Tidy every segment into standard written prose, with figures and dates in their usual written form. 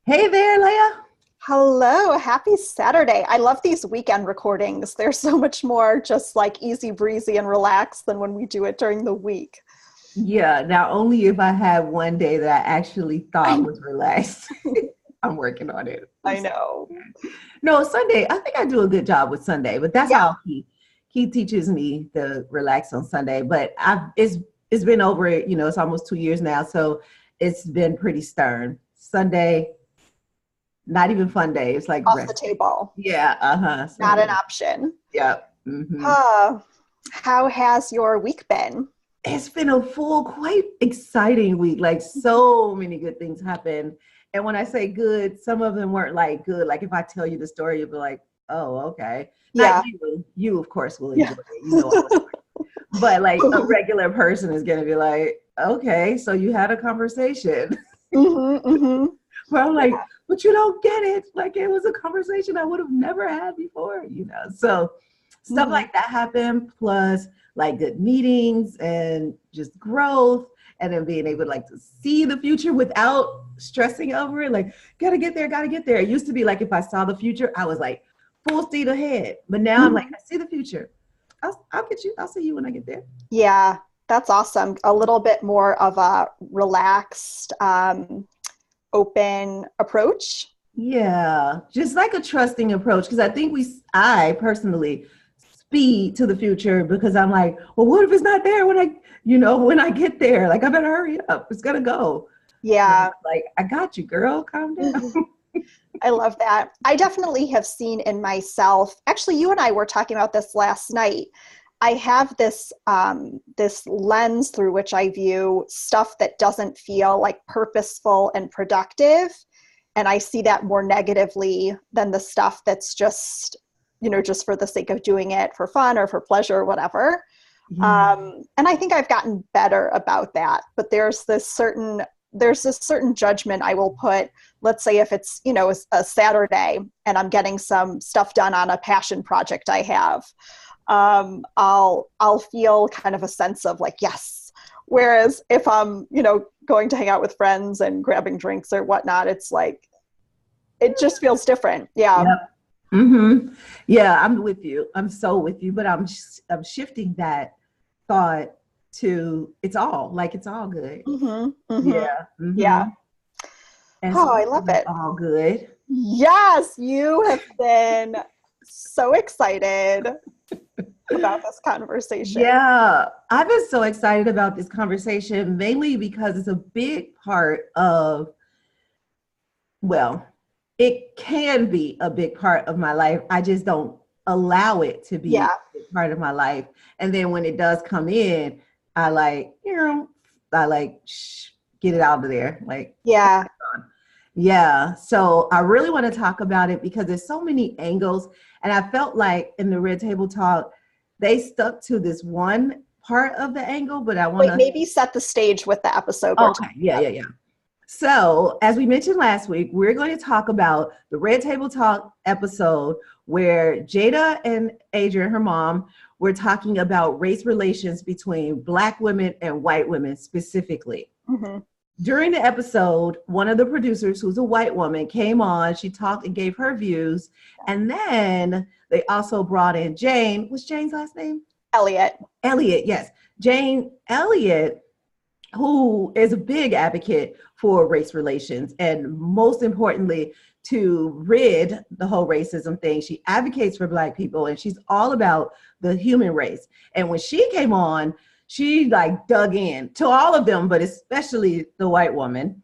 Hey there, Leah. Hello, happy Saturday. I love these weekend recordings. They're so much more just like easy breezy and relaxed than when we do it during the week. Yeah, now only if I had one day that I actually thought I, was relaxed. I'm working on it. I know. No, Sunday, I think I do a good job with Sunday, but that's Yeah. how he teaches me to relax on Sunday. But it's been over, it's almost 2 years now, so it's been pretty stern. Sunday, not even fun day. It's like Off the rest day. table. Yeah, uh-huh. Not an So option. yeah. Hmm. How has your week been? It's been a full, quite exciting week. Like so many good things happened. And when I say good, some of them weren't like good. Like if I tell you the story, you'll be like, oh, okay. Not Yeah. you. You, of course, will Yeah. enjoy it. But like a regular person is gonna be like, okay, so you had a conversation. Mm-hmm. Where I'm like, Yeah. but you don't get it. Like it was a conversation I would have never had before, So stuff Hmm. like that happened, plus like good meetings and just growth, and then being able to like to see the future without stressing over it. Like, gotta get there, gotta get there. It used to be like if I saw the future, I was like full speed ahead. But now I'm like, Hmm. I see the future. I'll get you. I'll see you when I get there. Yeah, that's awesome. A little bit more of a relaxed, open approach. Yeah, just like a trusting approach. Because I think I personally speed to the future because I'm like, well, what if it's not there when I get there? Like, I better hurry up. It's gonna go. Yeah. Like, I got you, girl. Calm down. I love that. I definitely have seen in myself. Actually, you and I were talking about this last night. I have this lens through which I view stuff that doesn't feel like purposeful and productive, and I see that more negatively than the stuff that's just for the sake of doing it for fun or for pleasure or whatever. Yeah. And I think I've gotten better about that. But there's this certain judgment I will put. Let's say if it's a Saturday and I'm getting some stuff done on a passion project I have, I'll feel kind of a sense of like yes. Whereas if I'm going to hang out with friends and grabbing drinks or whatnot, it's like it just feels different. Yeah. Yep. Mm-hmm. Yeah, I'm with you. I'm so with you, but I'm shifting that thought to it's all good. Hmm. Hmm. Yeah. Yeah. Mm-hmm. And Oh, I speaking love of it. all good, Yes, you have been so excited about this conversation. yeah, I've been so excited about this conversation mainly because it's a big part of, well, it can be a big part of my life. I just don't allow it to be Yeah. a big part of my life. And then when it does come in, I like, I like, get it out of there. Like, Yeah. yeah. So I really want to talk about it because there's so many angles. And I felt like in the Red Table Talk, they stuck to this one part of the angle, but I want Wait, to. maybe set the stage with the episode we're Okay. talking Yeah. about. Yeah. Yeah. So, as we mentioned last week, we're going to talk about the Red Table Talk episode where Jada and Adrienne, her mom, were talking about race relations between Black women and white women specifically. Hmm. During the episode, one of the producers, who's a white woman, came on. She talked and gave her views. And then they also brought in Jane. What's Jane's last name? Elliot. Elliott, yes. Jane Elliott, who is a big advocate for race relations and most importantly to rid the whole racism thing. She advocates for Black people and she's all about the human race. And when she came on, she like dug in to all of them, but especially the white woman.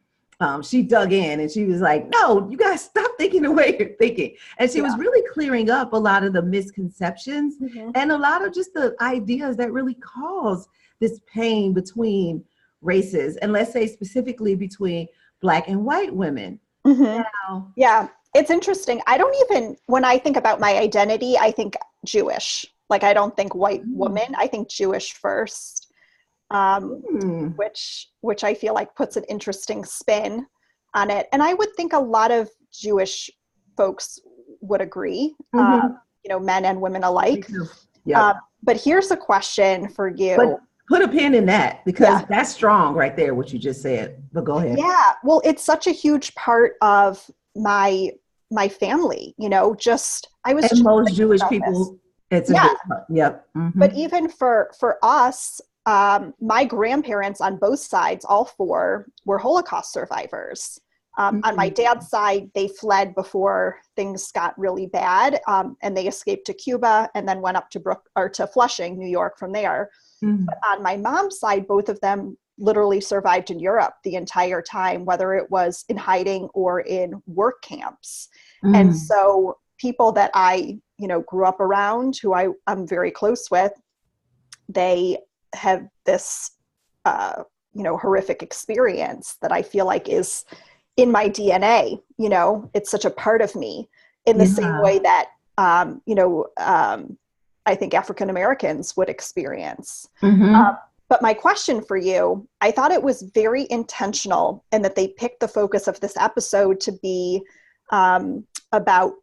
She dug in and she was like, no, you guys stop thinking the way you're thinking. And she was Yeah. really clearing up a lot of the misconceptions Hmm. and a lot of just the ideas that really cause this pain between races, and let's say specifically between Black and white women. Hmm. Now, Yeah. It's interesting. I don't even, when I think about my identity, I think Jewish. Like, I don't think white woman. I think Jewish first, um, mm, which I feel like puts an interesting spin on it. And I would think a lot of Jewish folks would agree, mm-hmm, men and women me alike. too. Uh, Yep. but here's a question for But you. put a pin in that, because Yeah. that's strong right there, what you just said. But go ahead. Yeah. Well, it's such a huge part of my family, you know, just I was And just most thinking Jewish about this. people, it's a Yeah. big part. Yep. Hmm. But even for us, my grandparents on both sides, all four, were Holocaust survivors. On my dad's side, they fled before things got really bad, and they escaped to Cuba and then went up to Flushing, New York, from there. But on my mom's side, both of them literally survived in Europe the entire time, whether it was in hiding or in work camps. And so people that I, you know, grew up around, who I'm very close with, they have this, you know, horrific experience that I feel like is in my DNA. You know, it's such a part of me, in the same way that, you know, I think African Americans would experience. But my question for you, I thought it was very intentional, and that they picked the focus of this episode to be about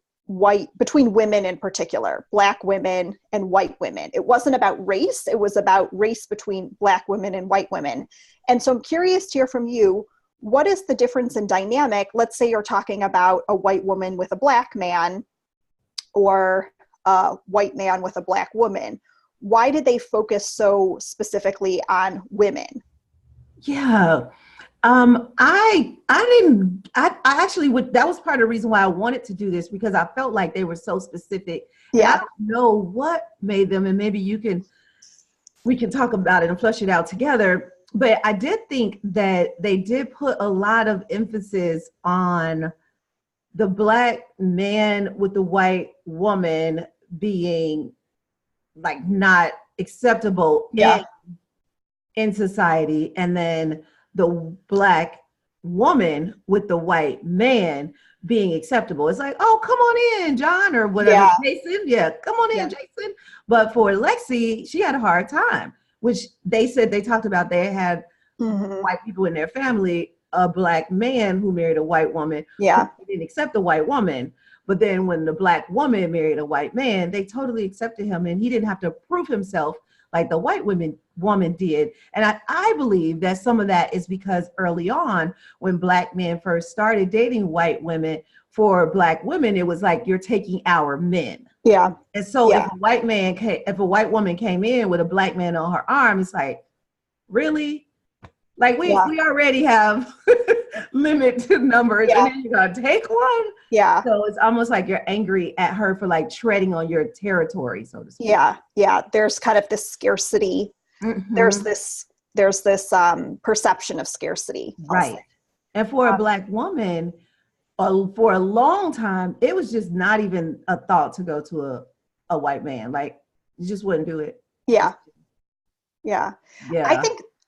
between women in particular, Black women and white women. It wasn't about race. It was about race between Black women and white women. And so I'm curious to hear from you, what is the difference in dynamic? Let's say you're talking about a white woman with a Black man, or a white man with a Black woman. Why did they focus so specifically on women? Yeah. I actually would, that was part of the reason why I wanted to do this, because I felt like they were so specific. Yeah. And I don't know what made them, and maybe we can talk about it and flush it out together. But I did think that they did put a lot of emphasis on the Black man with the white woman being like not acceptable in society, and then the Black woman with the white man being acceptable. It's like, oh, come on in, John, or whatever. Jason, come on in, Jason. But for Lexi, she had a hard time, which they said, they talked about, they had white people in their family, a Black man who married a white woman, who didn't accept the white woman. But then when the Black woman married a white man, they totally accepted him, and he didn't have to prove himself like the white woman did. And I believe that some of that is because early on, when Black men first started dating white women, for Black women, it was like, you're taking our men. Yeah. And so if a white woman came in with a Black man on her arm, it's like, really? Like we already have limited numbers, and then you're gonna take one. Yeah. So it's almost like you're angry at her for like treading on your territory, so to speak. Yeah. Yeah. There's kind of this scarcity. There's this perception of scarcity. Right. And for a Black woman, for a long time, it was just not even a thought to go to a white man. Like, you just wouldn't do it. Yeah. Yeah. Yeah.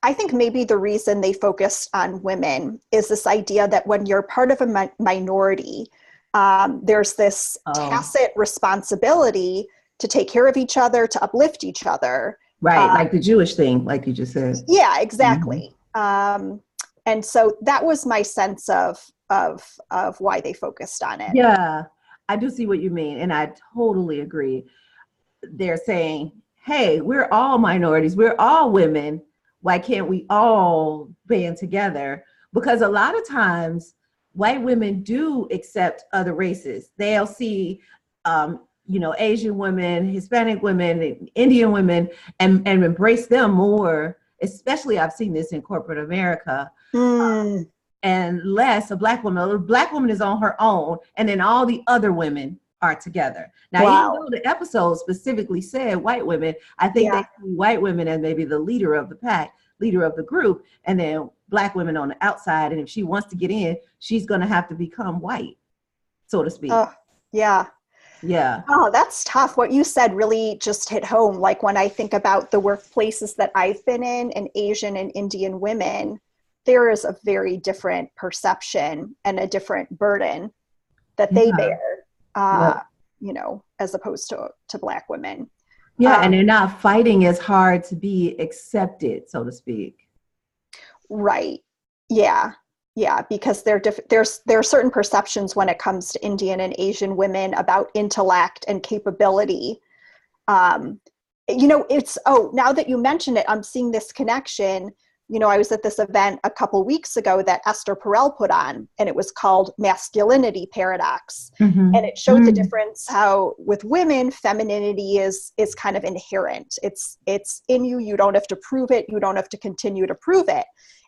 I think maybe the reason they focused on women is this idea that when you're part of a minority, there's this tacit responsibility to take care of each other, to uplift each other. Right, like the Jewish thing, like you just said. Yeah, exactly. And so that was my sense of why they focused on it. Yeah, I do see what you mean, and I totally agree. They're saying, hey, we're all minorities, we're all women. Why can't we all band together? Because a lot of times white women do accept other races. They'll see, Asian women, Hispanic women, Indian women, and embrace them more. Especially, I've seen this in corporate America, and less a Black woman. A Black woman is on her own, and then all the other women are together. Now, even though the episode specifically said white women, I think they see white women as maybe the leader of the pack, leader of the group, and then Black women on the outside. And if she wants to get in, she's going to have to become white, so to speak. Yeah. Oh, that's tough. What you said really just hit home. Like, when I think about the workplaces that I've been in, and Asian and Indian women, there is a very different perception and a different burden that they bear. As opposed to Black women. Yeah, and they're not fighting as hard to be accepted, so to speak. Right. Yeah. Yeah, because there are certain perceptions when it comes to Indian and Asian women about intellect and capability Now that you mention it, I'm seeing this connection. I was at this event a couple weeks ago that Esther Perel put on, and it was called Masculinity Paradox. Mm-hmm. And it showed the difference how with women, femininity is kind of inherent. It's in you. You don't have to prove it. You don't have to continue to prove it.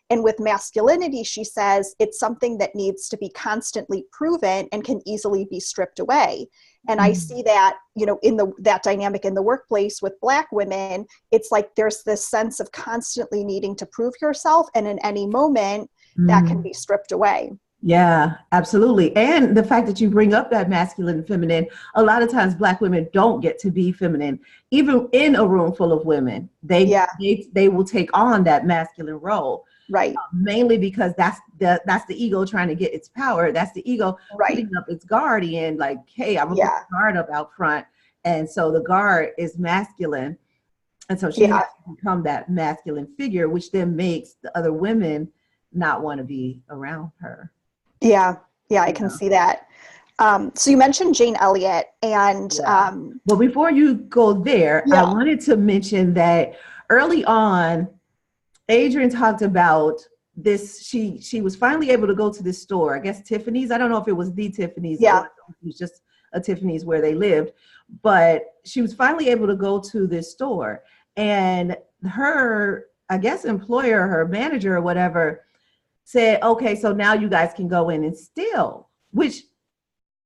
And with masculinity, she says it's something that needs to be constantly proven and can easily be stripped away. And I see that, in that dynamic in the workplace with Black women, it's like there's this sense of constantly needing to prove yourself. And in any moment, that can be stripped away. Yeah, absolutely. And the fact that you bring up that masculine and feminine, a lot of times Black women don't get to be feminine. Even in a room full of women, they will take on that masculine role. Right. Mainly because that's the ego trying to get its power. That's the ego putting up its guardian, like, hey, I'm going to put the guard up out front. And so the guard is masculine. And so she has to become that masculine figure, which then makes the other women not want to be around her. Yeah, I can see that. So you mentioned Jane Elliott, and well, before you go there, I wanted to mention that early on, Adrienne talked about this. She was finally able to go to this store, I guess Tiffanys. I don't know if it was the Tiffanys. Or it was just a Tiffanys where they lived, but she was finally able to go to this store, and her, I guess, employer, her manager or whatever, said, okay, so now you guys can go in and steal, which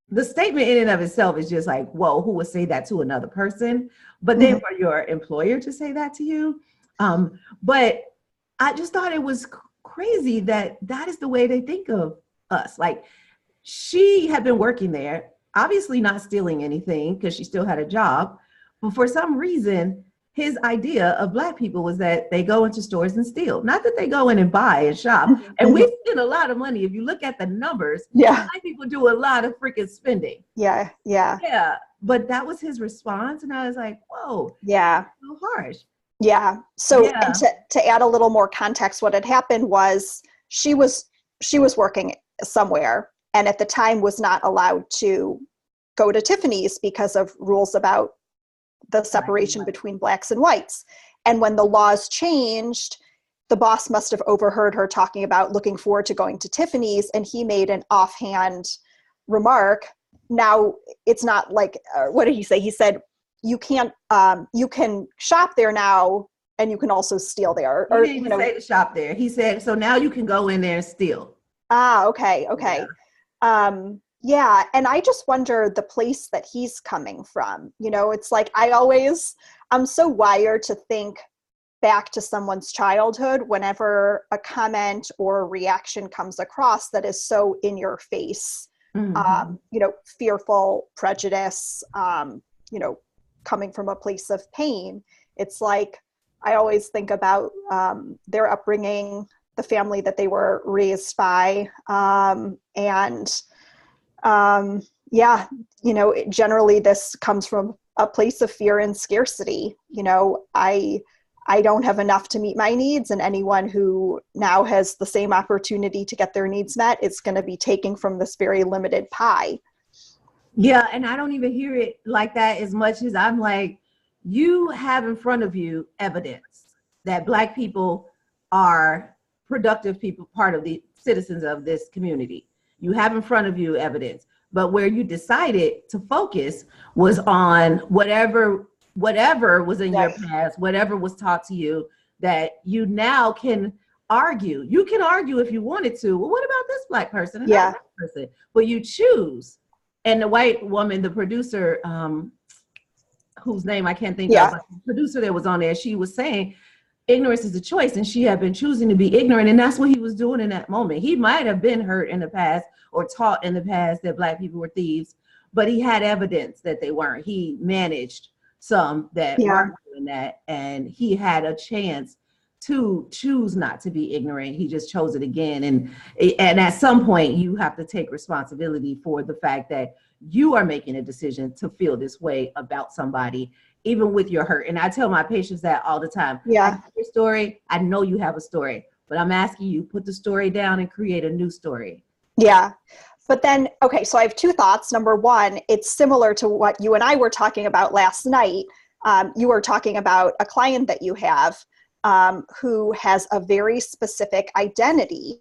the statement in and of itself is just like, whoa, who would say that to another person? But then for your employer to say that to you, but I just thought it was crazy that is the way they think of us. Like, she had been working there, obviously not stealing anything because she still had a job. But for some reason, his idea of Black people was that they go into stores and steal. Not that they go in and buy and shop. And we spend a lot of money. If you look at the numbers, Black people do a lot of freaking spending. Yeah. But that was his response. And I was like, whoa. Yeah. So harsh. Yeah. So and to add a little more context, what had happened was she was working somewhere, and at the time was not allowed to go to Tiffanys because of rules about the separation between Blacks and whites. And when the laws changed, the boss must have overheard her talking about looking forward to going to Tiffanys, and he made an offhand remark. Now, it's not like, what did he say? He said, you can't, you can shop there now, and you can also steal there. Or, he didn't even say to shop there. He said, so now you can go in there and steal. Okay. Yeah. And I just wonder the place that he's coming from. It's like, I'm so wired to think back to someone's childhood whenever a comment or a reaction comes across that is so in your face, fearful, prejudice, coming from a place of pain. It's like, I always think about their upbringing, the family that they were raised by, generally this comes from a place of fear and scarcity. I don't have enough to meet my needs, and anyone who now has the same opportunity to get their needs met is going to be taking from this very limited pie. Yeah, and I don't even hear it like that as much as I'm like, you have in front of you evidence that Black people are productive people, part of the citizens of this community. You have in front of you evidence, but where you decided to focus was on whatever was in your past, whatever was taught to you, that you now can argue. You can argue if you wanted to. Well, what about this Black person and that person? But you choose. And the white woman, the producer, whose name I can't think of, but the producer that was on there, she was saying ignorance is a choice, and she had been choosing to be ignorant, and that's what he was doing in that moment. He might have been hurt in the past or taught in the past that Black people were thieves, but he had evidence that they weren't. He managed some that weren't doing that, and he had a chance to choose not to be ignorant. He just chose it again. And at some point you have to take responsibility for the fact that you are making a decision to feel this way about somebody, even with your hurt. And I tell my patients that all the time. I know your story. I know you have a story, but I'm asking you, put the story down and create a new story. Yeah. But then, okay, so I have two thoughts. Number one, it's similar to what you and I were talking about last night. You were talking about a client that you have who has a very specific identity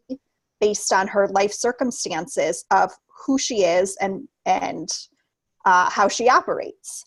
based on her life circumstances of who she is and how she operates.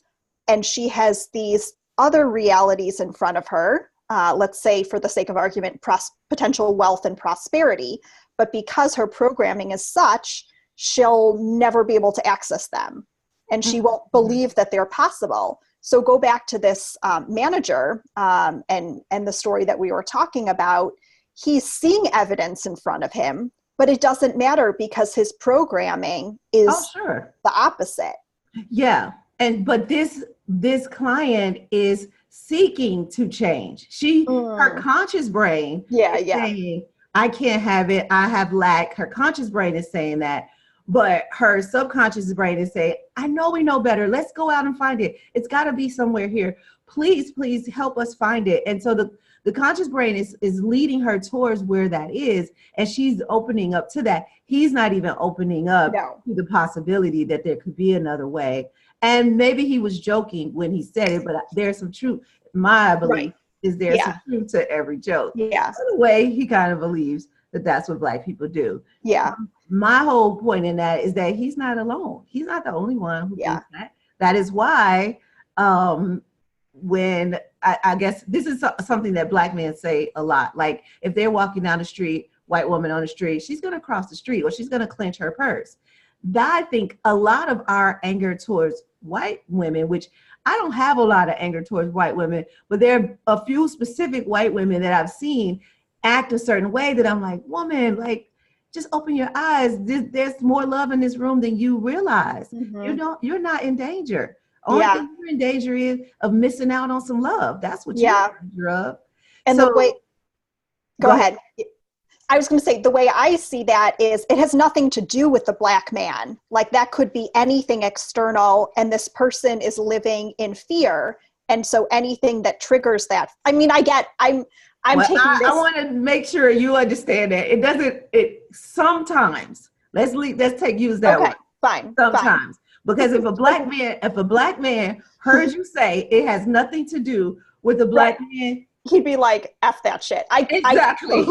And she has these other realities in front of her, let's say for the sake of argument, potential wealth and prosperity. But because her programming is such, she'll never be able to access them. And she won't believe that they're possible. So go back to this manager and the story that we were talking about. He's seeing evidence in front of him, but it doesn't matter because his programming is the opposite. Yeah. But this client is seeking to change. Her conscious brain is saying, I can't have it. I have lack. Her conscious brain is saying that. But her subconscious brain is saying, I know we know better. Let's go out and find it. It's got to be somewhere here. Please, please help us find it. And so the conscious brain is leading her towards where that is. And she's opening up to that. He's not even opening up to the possibility that there could be another way. And maybe he was joking when he said it, but there's some truth. My belief is there's some truth to every joke. Yeah. By the way, he kind of believes that that's what Black people do. Yeah. My whole point in that is that he's not alone. He's not the only one who thinks that. That is why when I guess this is something that Black men say a lot. Like if they're walking down the street, white woman on the street, she's going to cross the street or she's going to clench her purse. I think a lot of our anger towards white women, which I don't have a lot of anger towards white women, but there are a few specific white women that I've seen act a certain way that I'm like, woman, like, just open your eyes. There's more love in this room than you realize. You're not in danger. Only thing you're in danger is of missing out on some love. That's what you're in danger of. And so, the way, go ahead. I was going to say, the way I see that is it has nothing to do with the Black man. Like that could be anything external and this person is living in fear. And so anything that triggers that, I mean, I'm taking this. I want to make sure you understand that it sometimes, use that word. Fine. Sometimes. Because if a black man heard you say it has nothing to do with a Black man, he'd be like, F that shit. Exactly.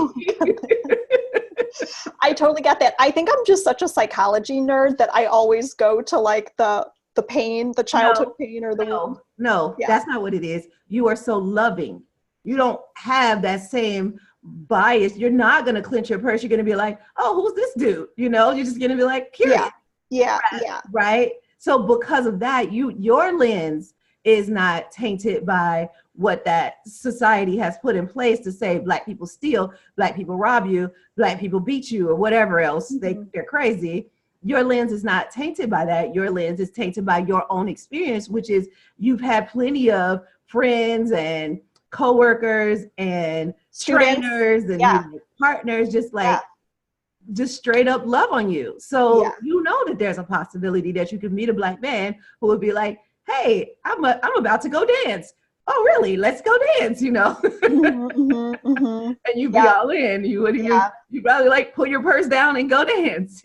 I totally get that. I think I'm just such a psychology nerd that I always go to like the pain, the childhood pain or the wound. No, that's not what it is. You are so loving. You don't have that same bias. You're not going to clench your purse. You're going to be like, oh, who's this dude? You're just going to be like, curious. Yeah. Right. So because of that, your lens is not tainted by what that society has put in place to say Black people steal, Black people rob you, Black people beat you, or whatever else. They're crazy. Your lens is not tainted by that. Your lens is tainted by your own experience, which is you've had plenty of friends and coworkers and trainers and partners just straight up love on you. So you know that there's a possibility that you could meet a Black man who would be like, hey, I'm about to go dance. Oh, really? Let's go dance, And you'd be all in. You would even, you'd probably like put your purse down and go dance.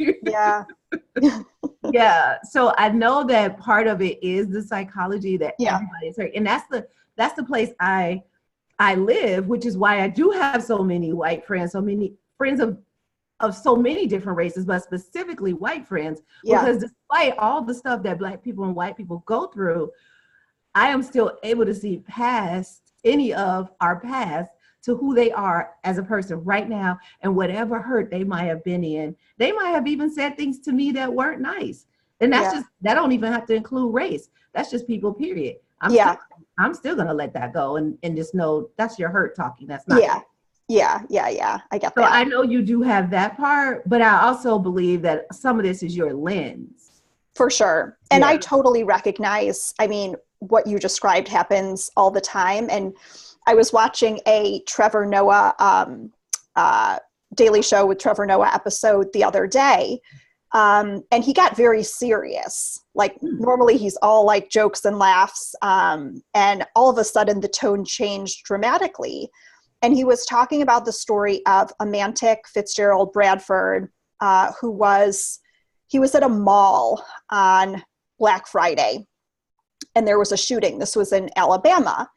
So I know that part of it is the psychology that everybody's hurt. And that's the place I live, which is why I do have so many white friends, so many friends of so many different races, but specifically white friends, because despite all the stuff that Black people and white people go through, I am still able to see past any of our past to who they are as a person right now and whatever hurt they might have been in. They might have even said things to me that weren't nice. And that don't even have to include race. That's just people, period. I'm still going to let that go and just know that's your hurt talking. That's not. Yeah. I get that. So I know you do have that part, but I also believe that some of this is your lens. For sure. And I totally recognize, what you described happens all the time. And I was watching a Trevor Noah Daily Show with Trevor Noah episode the other day. And he got very serious. Like normally he's all like jokes and laughs. And all of a sudden the tone changed dramatically. And he was talking about the story of Amantic Fitzgerald Bradford, who was at a mall on Black Friday. and there was a shooting. This was in Alabama.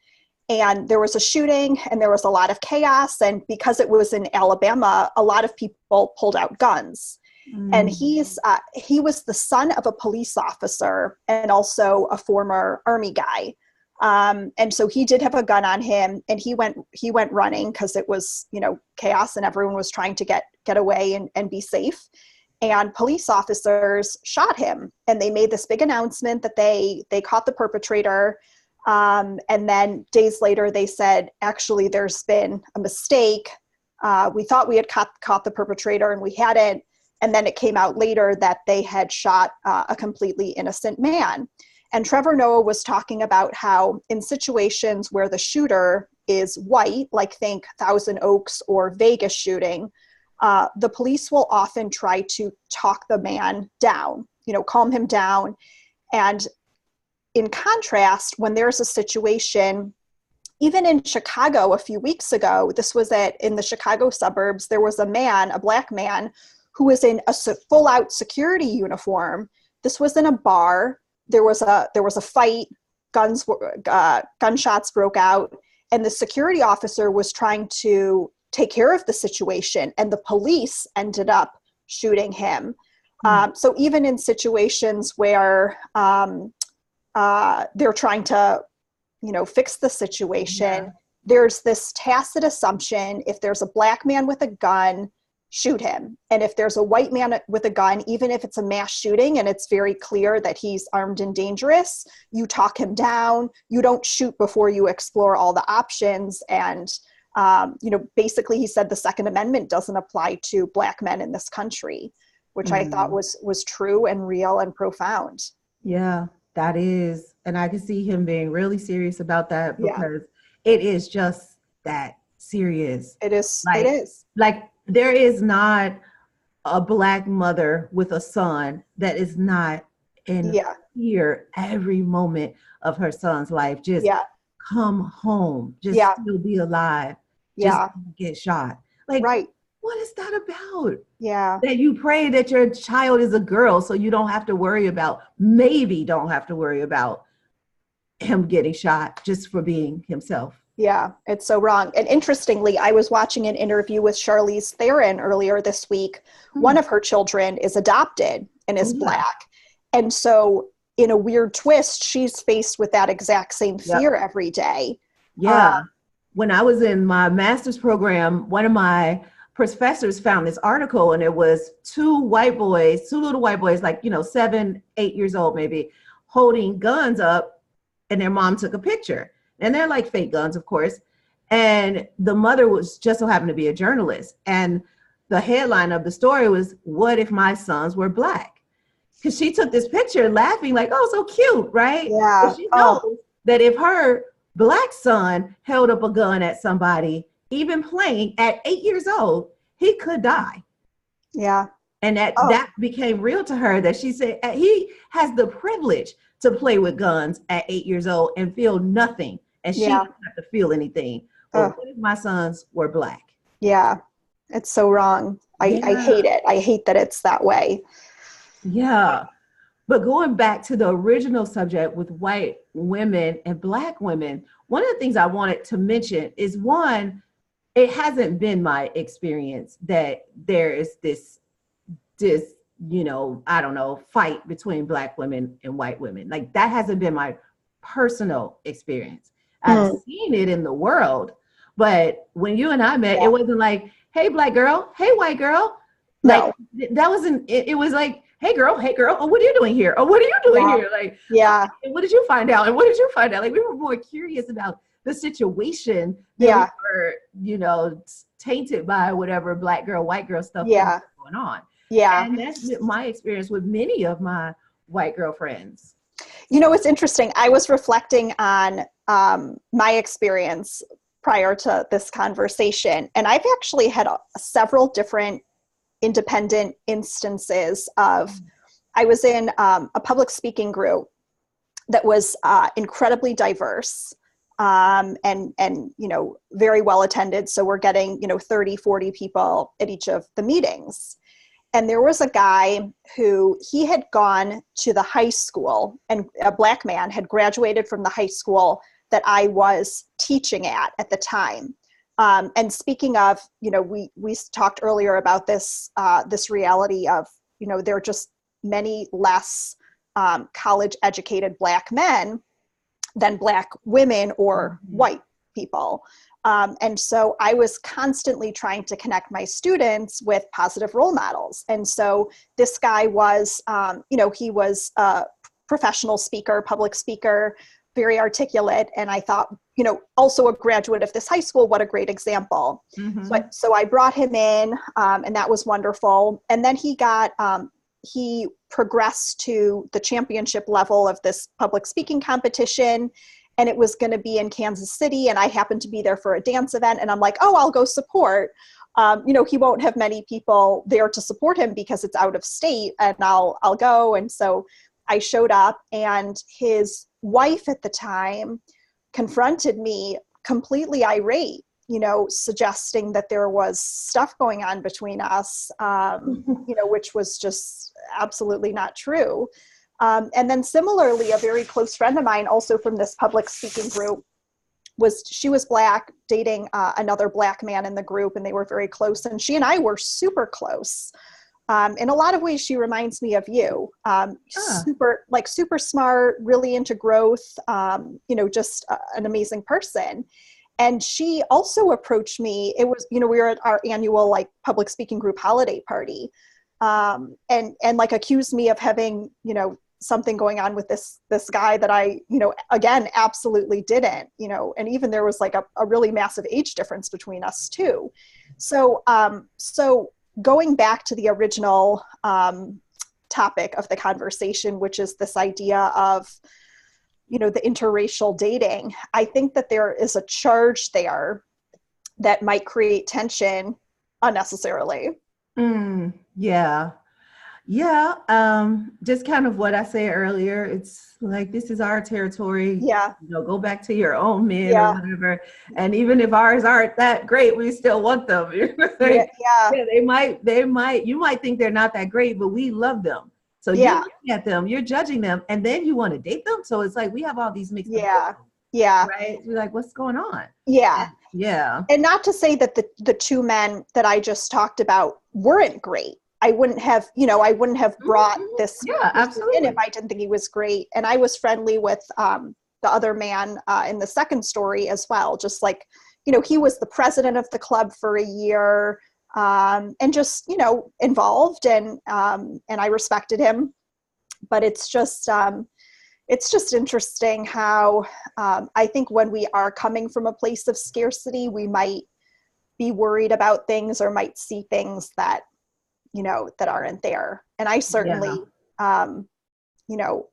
And there was a shooting and there was a lot of chaos. And because it was in Alabama, a lot of people pulled out guns. And he was the son of a police officer and also a former Army guy. And so he did have a gun on him, and he went running because it was, chaos and everyone was trying to get away and be safe. And police officers shot him, and they made this big announcement that they caught the perpetrator. And then days later, they said, actually, there's been a mistake. We thought we had caught the perpetrator, and we hadn't. And then it came out later that they had shot a completely innocent man. And Trevor Noah was talking about how in situations where the shooter is white, like think Thousand Oaks or Vegas shooting, the police will often try to talk the man down, calm him down. And in contrast, when there's a situation, even in Chicago a few weeks ago, this was in the Chicago suburbs, there was a black man who was in a full-out security uniform. This was in a bar. There was a fight. Gunshots broke out, and the security officer was trying to take care of the situation, and the police ended up shooting him. So even in situations where they're trying to, fix the situation, there's this tacit assumption: if there's a black man with a gun, shoot him. And if there's a white man with a gun, even if it's a mass shooting and it's very clear that he's armed and dangerous, you talk him down. You don't shoot before you explore all the options. And, basically he said the Second Amendment doesn't apply to black men in this country, which I thought was true and real and profound. Yeah, that is. And I can see him being really serious about that, because it is just that serious. It is. It is. Like, there is not a black mother with a son that is not in fear every moment of her son's life. Just come home. Just still be alive. Just get shot. Like, what is that about? Yeah. That you pray that your child is a girl so you don't have to worry about him getting shot just for being himself. Yeah, it's so wrong. And interestingly, I was watching an interview with Charlize Theron earlier this week. One of her children is adopted and is Black. And so in a weird twist, she's faced with that exact same fear every day. Yeah. When I was in my master's program, one of my professors found this article, and it was two little white boys, like, 7, 8 years old, maybe, holding guns up, and their mom took a picture. And they're like fake guns, of course. And the mother was just so happened to be a journalist. And the headline of the story was, "What if my sons were Black?" Because she took this picture laughing like, "Oh, so cute," right? Yeah. But she knows that if her Black son held up a gun at somebody, even playing at 8 years old, he could die. Yeah. And that became real to her, that she said he has the privilege to play with guns at 8 years old and feel nothing. And she doesn't have to feel anything. But what if my sons were Black? Yeah, it's so wrong. I hate it. I hate that it's that way. Yeah. But going back to the original subject with white women and Black women, one of the things I wanted to mention is, one, it hasn't been my experience that there is this fight between Black women and white women. Like, that hasn't been my personal experience. I've seen it in the world, but when you and I met, it wasn't like, "Hey, Black girl, hey, white girl." Like, that wasn't, it was like, hey girl, oh, what are you doing here? Oh, what are you doing here? Like, what did you find out? And what did you find out? Like, we were more curious about the situation than we were, tainted by whatever Black girl, white girl stuff was going on. Yeah. And that's my experience with many of my white girlfriends. It's interesting. I was reflecting on my experience prior to this conversation, and I've actually had several different independent instances of, I was in a public speaking group that was incredibly diverse and very well attended. So we're getting, 30, 40 people at each of the meetings. And there was a guy who he had gone to the high school, and a Black man had graduated from the high school that I was teaching at the time. And speaking of, we talked earlier about this reality of, there are just many less college educated Black men than Black women or white people. And so I was constantly trying to connect my students with positive role models. And so this guy was, he was a professional speaker, public speaker, very articulate. And I thought, also a graduate of this high school, what a great example. Mm-hmm. So I brought him in, and that was wonderful. And then he progressed to the championship level of this public speaking competition. And it was going to be in Kansas City. And I happened to be there for a dance event. And I'm like, oh, I'll go support. He won't have many people there to support him because it's out of state, and I'll go. And so I showed up, and his wife at the time confronted me completely irate, suggesting that there was stuff going on between us, which was just absolutely not true. And then similarly, a very close friend of mine, also from this public speaking group, she was Black, dating another Black man in the group, and they were very close. And she and I were super close. In a lot of ways, she reminds me of you. Super smart, really into growth, just an amazing person. And she also approached me. It was, we were at our annual public speaking group holiday party, and accused me of having, something going on with this guy that I, again, absolutely didn't, and even there was a really massive age difference between us too. So going back to the original topic of the conversation, which is this idea of, the interracial dating, I think that there is a charge there that might create tension unnecessarily. Yeah. Just kind of what I said earlier. It's like, this is our territory. Yeah. Go back to your own men or whatever. And even if ours aren't that great, we still want them. You might think they're not that great, but we love them. So you're looking at them, you're judging them, and then you want to date them. So it's like, we have all these mixed emotions, right? You're like, what's going on? Yeah. And not to say that the two men that I just talked about weren't great. I wouldn't have brought this in if I didn't think he was great. And I was friendly with the other man in the second story as well. Just he was the president of the club for a year, and just, involved, and I respected him. But it's just interesting how I think when we are coming from a place of scarcity, we might be worried about things or might see things that that aren't there. And I certainly,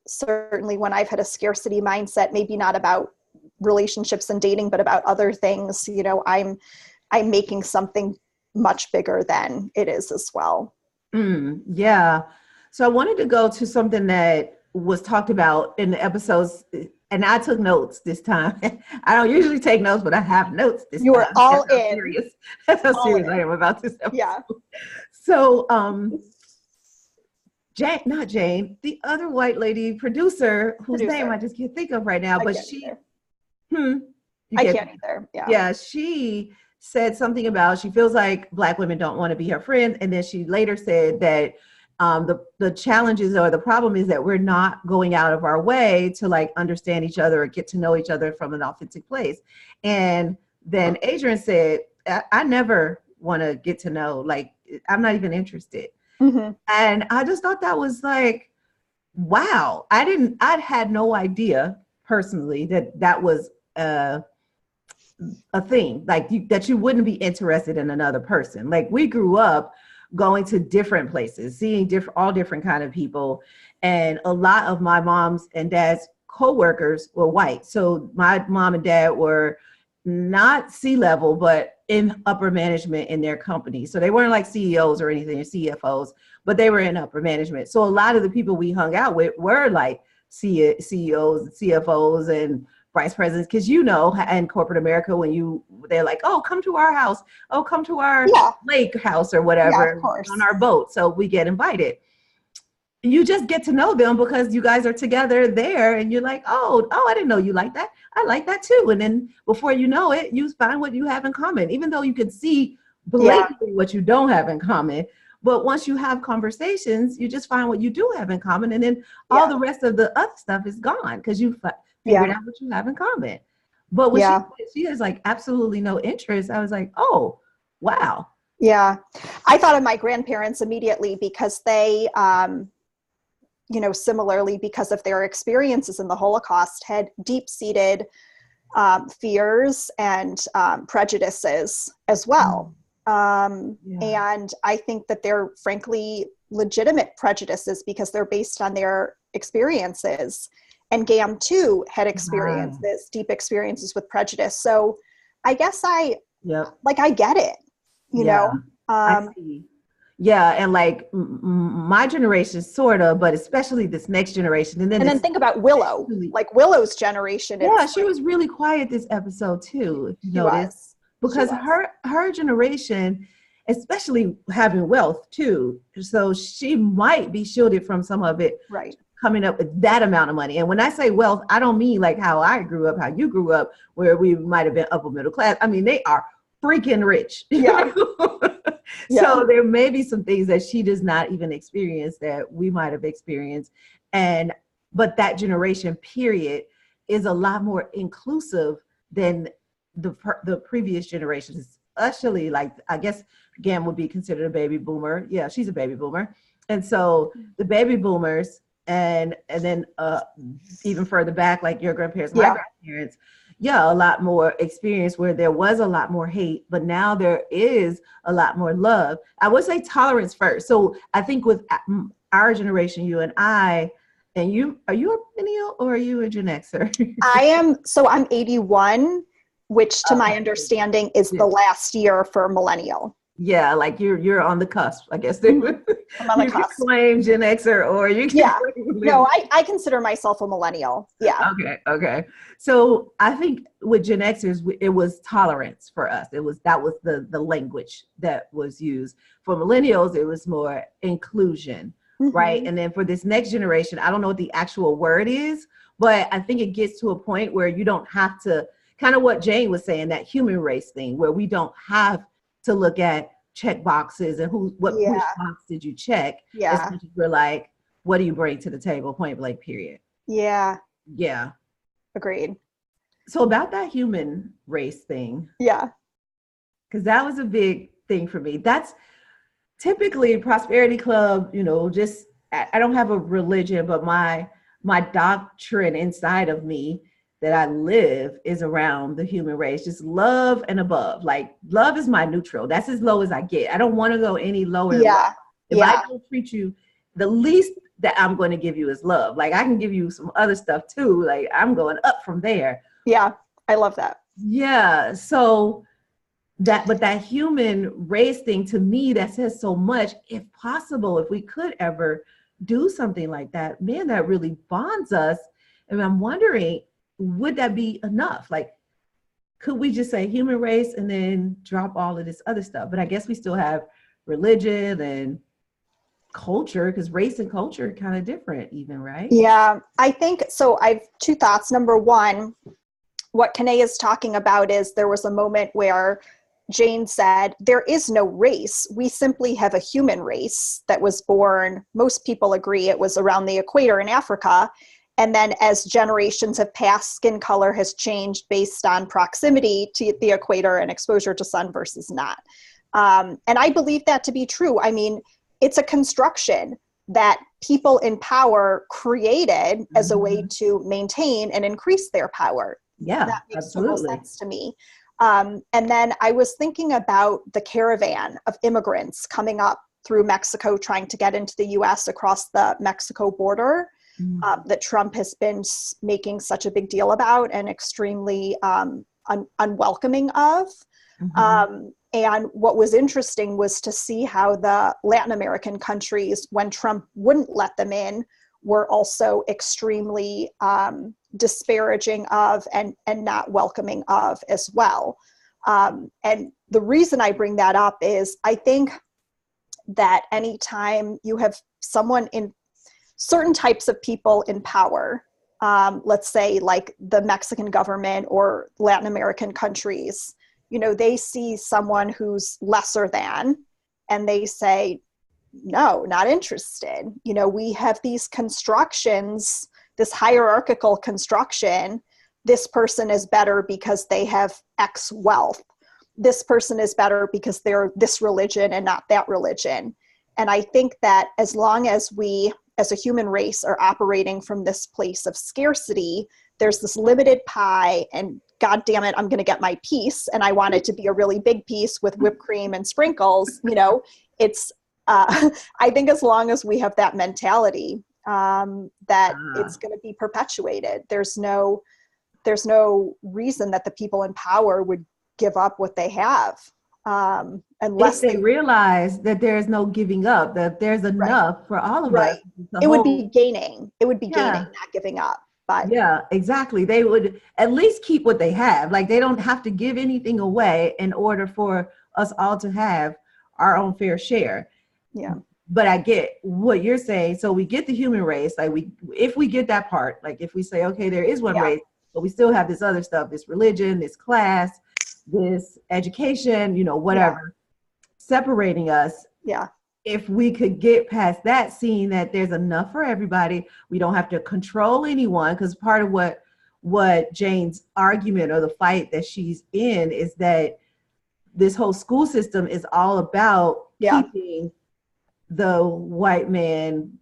certainly when I've had a scarcity mindset, maybe not about relationships and dating, but about other things, I'm making something much bigger than it is as well. Yeah. So I wanted to go to something that was talked about in the episodes, and I took notes this time. I don't usually take notes, but I have notes this time. You were all That's in. Serious. That's how serious I am about this episode. Yeah. So, not Jane, the other white lady producer, whose name I just can't think of right now, but she, I can't either. Yeah. Yeah. She said something about, she feels like Black women don't want to be her friends. And then she later said that the challenges or the problem is that we're not going out of our way to understand each other or get to know each other from an authentic place. And then Adrienne said, I never want to get to know, I'm not even interested. And I just thought that was wow. I had no idea personally that was a thing, that you wouldn't be interested in another person. We grew up going to different places, seeing all different kind of people. And a lot of my mom's and dad's coworkers were white. So my mom and dad were not C-level, but in upper management in their company. So they weren't CEOs or anything, or CFOs, but they were in upper management. So a lot of the people we hung out with were CEOs, CFOs, and vice presidents, because in corporate America, they're like, oh, come to our house, oh, come to our lake house or whatever, on our boat, so we get invited. You just get to know them because you guys are together there, and you're like, oh, I didn't know you like that. I like that too. And then before you know it, you find what you have in common, even though you can see blatantly what you don't have in common. But once you have conversations, you just find what you do have in common, and then all the rest of the other stuff is gone because you figured out what you have in common. But when she has like absolutely no interest, I was like, oh, wow. Yeah. I thought of my grandparents immediately because they, similarly, because of their experiences in the Holocaust, had deep-seated fears and prejudices as well. And I think that they're frankly legitimate prejudices because they're based on their experiences. And GAM too had experiences, deep experiences with prejudice. So I guess I get it, you know? I see. Yeah, and like my generation, sort of, but especially this next generation. And then think about Willow, like Willow's generation. Yeah, she was really quiet this episode too, if you notice. Because her generation, especially having wealth too, so she might be shielded from some of it coming up with that amount of money. And when I say wealth, I don't mean like how I grew up, how you grew up, where we might have been upper middle class. I mean, they are freaking rich. So there may be some things that she does not even experience that we might have experienced. But that generation period is a lot more inclusive than the previous generations, especially like, I guess Gam would be considered a baby boomer. Yeah, she's a baby boomer. And so the baby boomers and then even further back, like your grandparents, my grandparents, a lot more experience where there was a lot more hate, but now there is a lot more love. I would say tolerance first. So I think with our generation, you and I, and you, are you a millennial or are you a Gen Xer? I am. So I'm 81, which to my understanding is the last year for millennial. Yeah, like you're on the cusp, I guess. I'm on the cusp. Can claim Gen Xer or you can No, I consider myself a millennial. Yeah. Okay. So I think with Gen Xers, it was tolerance for us. That was the language that was used. For millennials, it was more inclusion, right? And then for this next generation, I don't know what the actual word is, but I think it gets to a point where you don't have to, kind of what Jane was saying, that human race thing, where we don't have to look at check boxes and which box did you check? Yeah. We're like, what do you bring to the table? Point blank, period. Yeah. Yeah. Agreed. So about that human race thing. Yeah. Because that was a big thing for me. That's typically Prosperity Club, just, I don't have a religion, but my doctrine inside of me that I live is around the human race, just love and above. Like love is my neutral. That's as low as I get. I don't want to go any lower. Yeah. If I don't treat you, the least that I'm going to give you is love. Like I can give you some other stuff too. Like I'm going up from there. Yeah. I love that. Yeah. So but that human race thing, to me, that says so much. If possible, if we could ever do something like that, man, that really bonds us. And I'm wondering, would that be enough? Like, could we just say human race and then drop all of this other stuff? But I guess we still have religion and culture, because race and culture are kind of different even, right? Yeah, I think so. I have two thoughts. Number one, what Kine is talking about is there was a moment where Jane said, there is no race. We simply have a human race that was born, most people agree it was around the equator in Africa. And then as generations have passed, skin color has changed based on proximity to the equator and exposure to sun versus not. And I believe that to be true. I mean, it's a construction that people in power created as a way to maintain and increase their power. Yeah, that makes total sense to me. And then I was thinking about the caravan of immigrants coming up through Mexico, trying to get into the US across the Mexico border. That Trump has been making such a big deal about and extremely unwelcoming of. And what was interesting was to see how the Latin American countries, when Trump wouldn't let them in, we're also extremely disparaging of and not welcoming of as well. And the reason I bring that up is I think that anytime you have someone in certain types of people in power, let's say like the Mexican government or Latin American countries, you know, they see someone who's lesser than, and they say, no, not interested. You know, we have these constructions, this hierarchical construction. This person is better because they have X wealth. This person is better because they're this religion and not that religion. And I think that as long as we, as a human race, are operating from this place of scarcity, there's this limited pie, and God damn it, I'm going to get my piece, and I want it to be a really big piece with whipped cream and sprinkles. You know, it's, I think as long as we have that mentality, that it's going to be perpetuated. There's no reason that the people in power would give up what they have. Unless if they realize that there's no giving up, that there's enough for all of us. It would be gaining. It would be gaining, not giving up. But yeah, exactly. They would at least keep what they have. Like they don't have to give anything away in order for us all to have our own fair share. Yeah. But I get what you're saying. So we get the human race. Like if we get that part, like if we say, okay, there is one race, but we still have this other stuff, this religion, this class, this education, you know, whatever, separating us. Yeah. If we could get past that, seeing that there's enough for everybody, we don't have to control anyone. Because part of what Jane's argument or the fight that she's in is that this whole school system is all about keeping the white man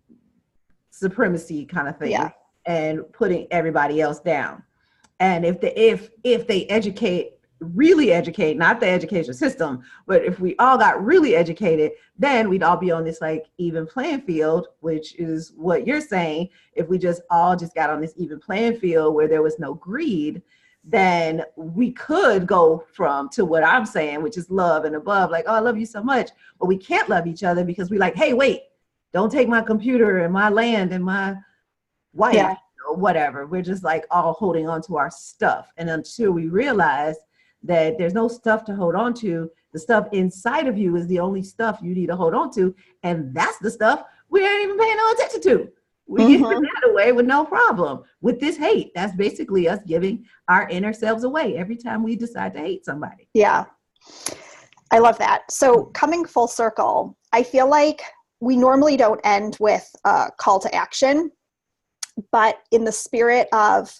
supremacy kind of thing and putting everybody else down. And if they really educate, not the education system, but if we all got really educated, then we'd all be on this like even playing field, which is what you're saying. If we just got on this even playing field where there was no greed, then we could go to what I'm saying, which is love and above, like, oh, I love you so much, but we can't love each other because we like, hey, wait, don't take my computer and my land and my wife or whatever. We're just like all holding on to our stuff. And until we realize that there's no stuff to hold on to, the stuff inside of you is the only stuff you need to hold on to. And that's the stuff we ain't even paying no attention to. We give that away with no problem. With this hate, that's basically us giving our inner selves away every time we decide to hate somebody. Yeah, I love that. So coming full circle, I feel like we normally don't end with a call to action, but in the spirit of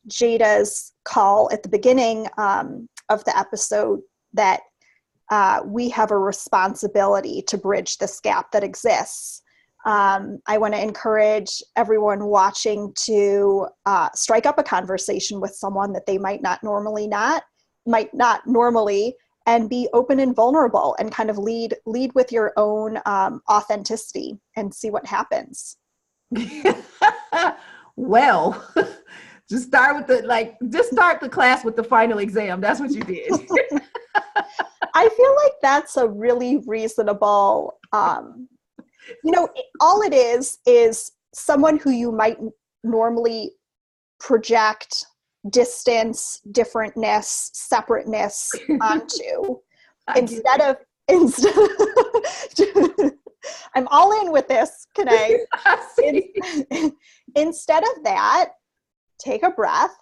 Jada's call at the beginning of the episode, that we have a responsibility to bridge this gap that exists. I want to encourage everyone watching to strike up a conversation with someone that they might not normally, and be open and vulnerable and kind of lead with your own authenticity and see what happens. Well, just start the class with the final exam. That's what you did. I feel like that's a really reasonable, all it is someone who you might normally project distance, differentness, separateness onto. Instead of I'm all in with this, can I? Instead of that, take a breath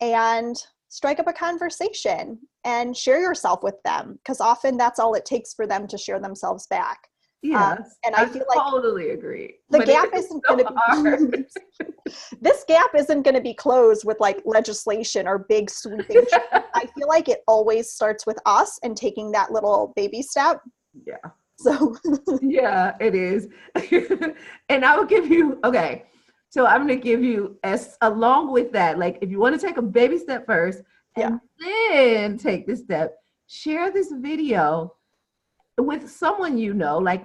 and strike up a conversation and share yourself with them, because often that's all it takes for them to share themselves back. Yes, and I feel like totally agree. The gap isn't going to be this gap isn't going to be closed with like legislation or big sweeping. I feel like it always starts with us and taking that little baby step. Yeah. So yeah, it is. And I will give you, okay. So I'm going to give you, as along with that, like if you want to take a baby step first and then take this step, share this video with someone you know, like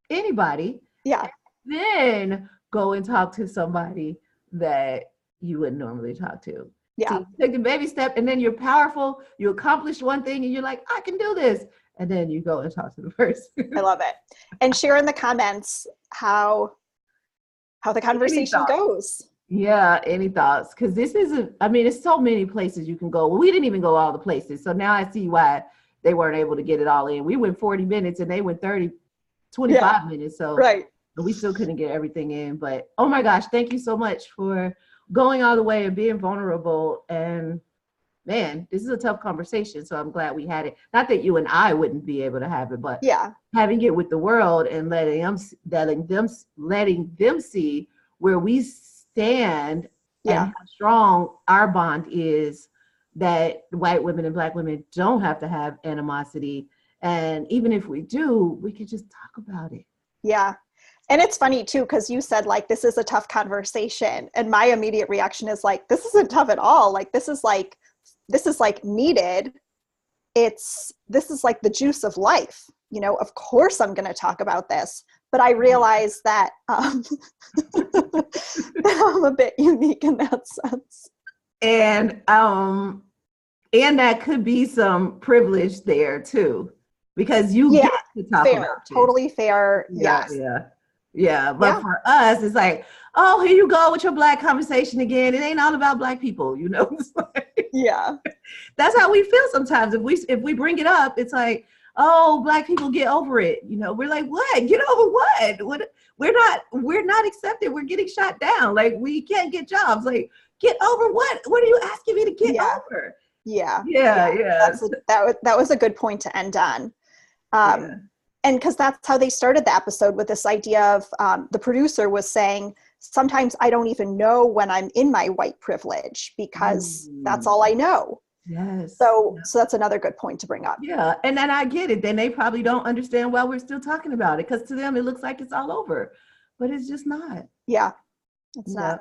anybody. Yeah. Then go and talk to somebody that you wouldn't normally talk to. Yeah. So take the baby step, and then you're powerful. You accomplish one thing, and you're like, I can do this. And then you go and talk to the person. I love it. And share in the comments how how the conversation goes. Yeah, any thoughts? Because this isn't, I mean, it's so many places you can go. Well, we didn't even go all the places. So now I see why they weren't able to get it all in. We went 40 minutes and they went 25 minutes. So right. we still couldn't get everything in. But oh my gosh, thank you so much for going all the way and being vulnerable. And man, this is a tough conversation. So I'm glad we had it. Not that you and I wouldn't be able to have it, but having it with the world and letting them see where we stand and how strong our bond is, that white women and Black women don't have to have animosity. And even if we do, we can just talk about it. Yeah. And it's funny too, because you said like, this is a tough conversation. And my immediate reaction is like, this isn't tough at all. Like, this is like needed. This is like the juice of life. You know, of course I'm going to talk about this, but I realize that I'm a bit unique in that sense. And that could be some privilege there too, because you get to talk about it. Totally fair. Yeah. But for us, it's like, oh, here you go with your Black conversation again. It ain't all about Black people, you know. That's how we feel sometimes. If we bring it up, it's like, oh, Black people, get over it. You know, we're like, what? Get over what? We're not accepted. We're getting shot down. Like, we can't get jobs. Like, get over what? What are you asking me to get over? Yeah. That was a good point to end on. And because that's how they started the episode, with this idea of the producer was saying, sometimes I don't even know when I'm in my white privilege, because that's all I know. Yes. So that's another good point to bring up. Yeah. And then I get it. Then they probably don't understand why we're still talking about it, because to them it looks like it's all over, but it's just not. Yeah. It's not.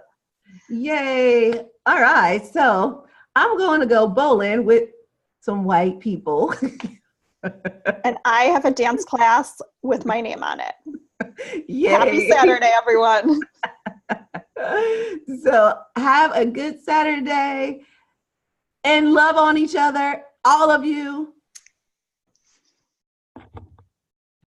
Yay. All right. So I'm going to go bowling with some white people. And I have a dance class with my name on it. Yay. Happy Saturday, everyone. So have a good Saturday and love on each other, all of you.